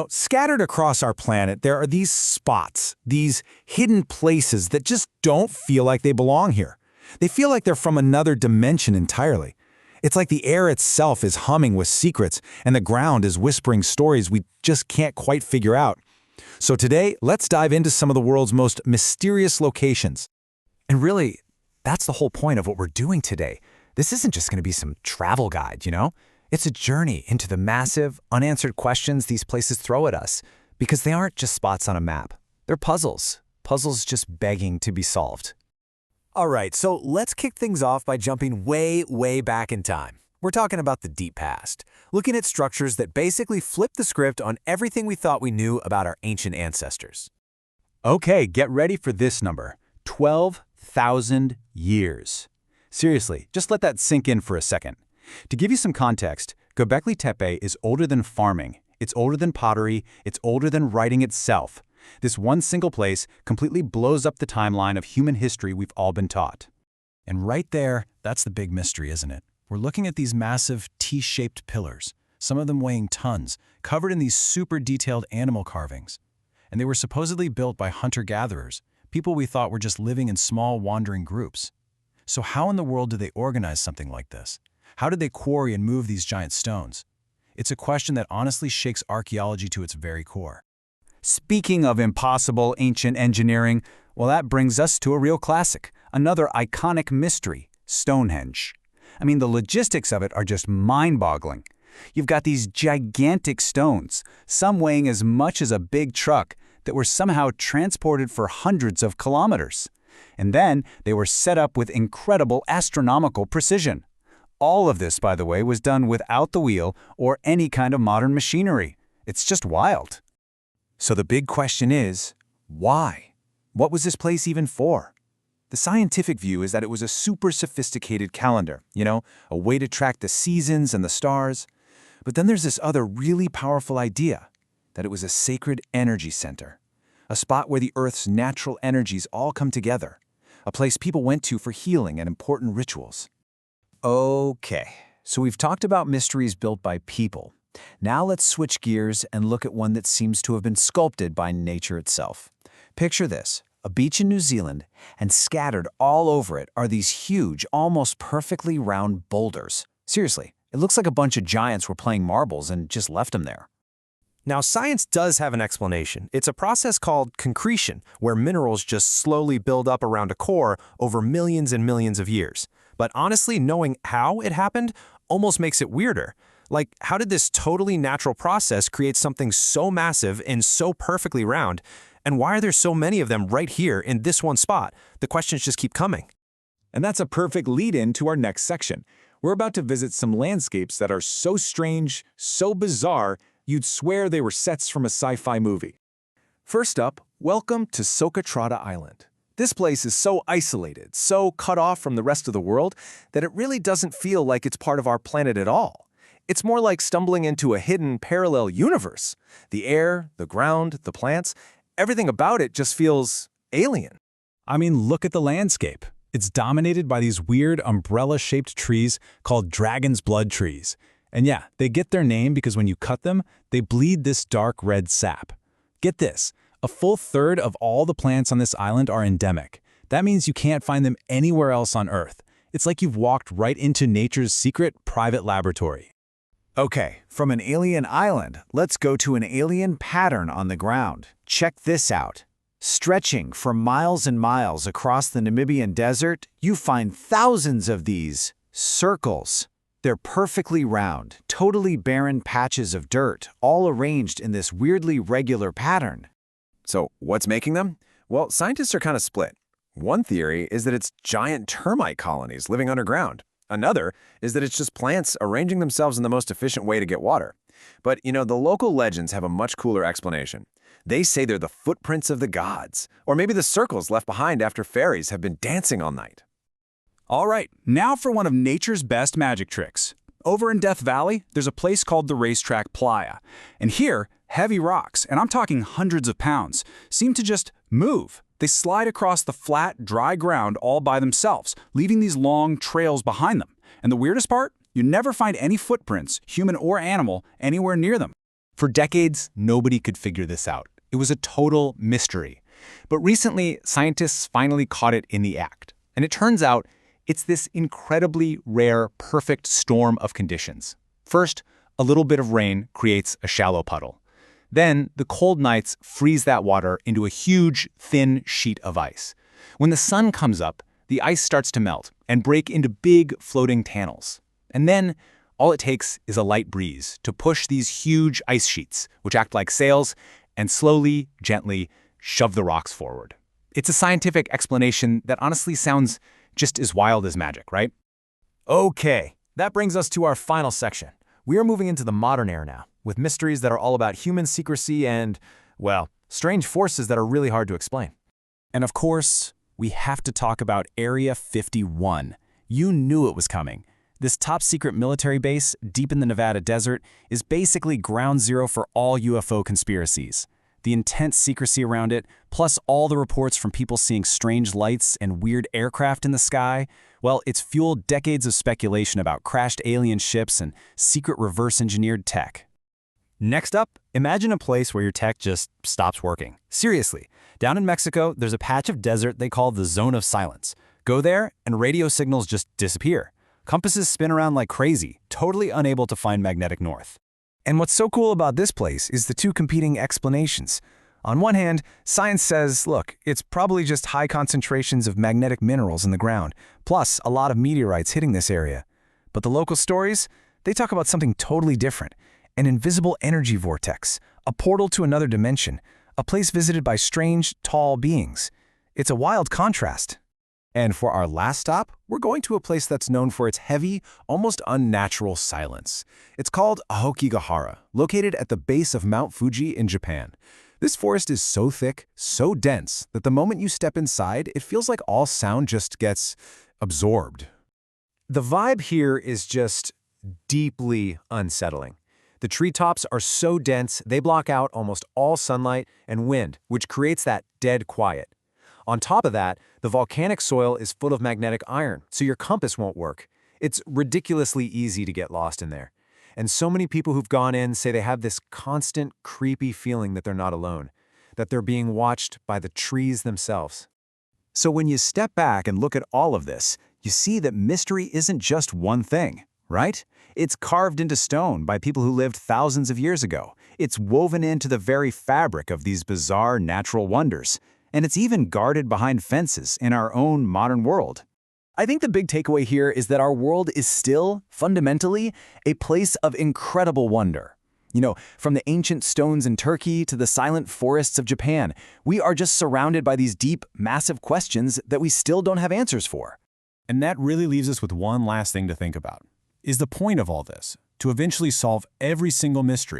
Scattered across our planet, there are these spots, these hidden places that just don't feel like they belong here. They feel like they're from another dimension entirely. It's like the air itself is humming with secrets, and the ground is whispering stories we just can't quite figure out. So today, let's dive into some of the world's most mysterious locations. And really, that's the whole point of what we're doing today. This isn't just going to be some travel guide. It's a journey into the massive, unanswered questions these places throw at us, because they aren't just spots on a map. They're puzzles just begging to be solved. All right, so let's kick things off by jumping way, way back in time. We're talking about the deep past, looking at structures that basically flip the script on everything we thought we knew about our ancient ancestors. Okay, get ready for this number. 12,000 years. Seriously, just let that sink in for a second. To give you some context, Göbekli Tepe is older than farming, it's older than pottery, it's older than writing itself. This one single place completely blows up the timeline of human history we've all been taught. And right there, that's the big mystery, isn't it? We're looking at these massive T-shaped pillars, some of them weighing tons, covered in these super detailed animal carvings. And they were supposedly built by hunter-gatherers, people we thought were just living in small wandering groups. So how in the world do they organize something like this? How did they quarry and move these giant stones? It's a question that honestly shakes archaeology to its very core. Speaking of impossible ancient engineering, well, that brings us to a real classic, another iconic mystery, Stonehenge. I mean, the logistics of it are just mind-boggling. You've got these gigantic stones, some weighing as much as a big truck, that were somehow transported for hundreds of kilometers. And then they were set up with incredible astronomical precision. All of this, by the way, was done without the wheel or any kind of modern machinery. It's just wild. So the big question is, why? What was this place even for? The scientific view is that it was a super sophisticated calendar, a way to track the seasons and the stars. But then there's this other really powerful idea, that it was a sacred energy center, a spot where the Earth's natural energies all come together, a place people went to for healing and important rituals. Okay, so we've talked about mysteries built by people. Now let's switch gears and look at one that seems to have been sculpted by nature itself. Picture this, a beach in New Zealand, and scattered all over it are these huge, almost perfectly round boulders. Seriously, it looks like a bunch of giants were playing marbles and just left them there. Now, science does have an explanation. It's a process called concretion, where minerals just slowly build up around a core over millions and millions of years. But honestly, knowing how it happened almost makes it weirder. Like, how did this totally natural process create something so massive and so perfectly round? And why are there so many of them right here in this one spot? The questions just keep coming. And that's a perfect lead-in to our next section. We're about to visit some landscapes that are so strange, so bizarre, you'd swear they were sets from a sci-fi movie. First up, welcome to Socotrata Island. This place is so isolated, so cut off from the rest of the world, that it really doesn't feel like it's part of our planet at all. It's more like stumbling into a hidden parallel universe. The air, the ground, the plants, everything about it just feels alien. I mean, look at the landscape. It's dominated by these weird umbrella-shaped trees called dragon's blood trees. And yeah, they get their name because when you cut them, they bleed this dark red sap. Get this, a full third of all the plants on this island are endemic. That means you can't find them anywhere else on Earth. It's like you've walked right into nature's secret private laboratory. Okay, from an alien island, let's go to an alien pattern on the ground. Check this out. Stretching for miles and miles across the Namibian desert, you find thousands of these circles. They're perfectly round, totally barren patches of dirt, all arranged in this weirdly regular pattern. So what's making them? Well, scientists are kind of split. One theory is that it's giant termite colonies living underground. Another is that it's just plants arranging themselves in the most efficient way to get water. But, the local legends have a much cooler explanation. They say they're the footprints of the gods, or maybe the circles left behind after fairies have been dancing all night. All right, now for one of nature's best magic tricks. Over in Death Valley, there's a place called the Racetrack Playa. And here, heavy rocks, and I'm talking hundreds of pounds, seem to just move. They slide across the flat, dry ground all by themselves, leaving these long trails behind them. And the weirdest part? You never find any footprints, human or animal, anywhere near them. For decades, nobody could figure this out. It was a total mystery. But recently, scientists finally caught it in the act. And it turns out it's this incredibly rare, perfect storm of conditions. First, a little bit of rain creates a shallow puddle. Then, the cold nights freeze that water into a huge, thin sheet of ice. When the sun comes up, the ice starts to melt and break into big, floating tunnels. And then, all it takes is a light breeze to push these huge ice sheets, which act like sails, and slowly, gently, shove the rocks forward. It's a scientific explanation that honestly sounds just as wild as magic, right? Okay, that brings us to our final section. We are moving into the modern era now, with mysteries that are all about human secrecy and, well, strange forces that are really hard to explain. And of course, we have to talk about Area 51. You knew it was coming. This top-secret military base, deep in the Nevada desert, is basically ground zero for all UFO conspiracies. The intense secrecy around it, plus all the reports from people seeing strange lights and weird aircraft in the sky, well, it's fueled decades of speculation about crashed alien ships and secret reverse-engineered tech. Next up, imagine a place where your tech just stops working. Seriously, down in Mexico, there's a patch of desert they call the Zone of Silence. Go there, and radio signals just disappear. Compasses spin around like crazy, totally unable to find magnetic north. And what's so cool about this place is the two competing explanations. On one hand, science says, look, it's probably just high concentrations of magnetic minerals in the ground, plus a lot of meteorites hitting this area. But the local stories, they talk about something totally different. An invisible energy vortex, a portal to another dimension, a place visited by strange, tall beings. It's a wild contrast. And for our last stop, we're going to a place that's known for its heavy, almost unnatural silence. It's called Aokigahara, located at the base of Mount Fuji in Japan. This forest is so thick, so dense, that the moment you step inside, it feels like all sound just gets absorbed. The vibe here is just deeply unsettling. The treetops are so dense, they block out almost all sunlight and wind, which creates that dead quiet. On top of that, the volcanic soil is full of magnetic iron, so your compass won't work. It's ridiculously easy to get lost in there. And so many people who've gone in say they have this constant, creepy feeling that they're not alone, that they're being watched by the trees themselves. So when you step back and look at all of this, you see that mystery isn't just one thing, right? It's carved into stone by people who lived thousands of years ago. It's woven into the very fabric of these bizarre natural wonders. And it's even guarded behind fences in our own modern world. I think the big takeaway here is that our world is still, fundamentally, a place of incredible wonder. You know, from the ancient stones in Turkey to the silent forests of Japan, we are just surrounded by these deep, massive questions that we still don't have answers for. And that really leaves us with one last thing to think about. Is the point of all this to eventually solve every single mystery?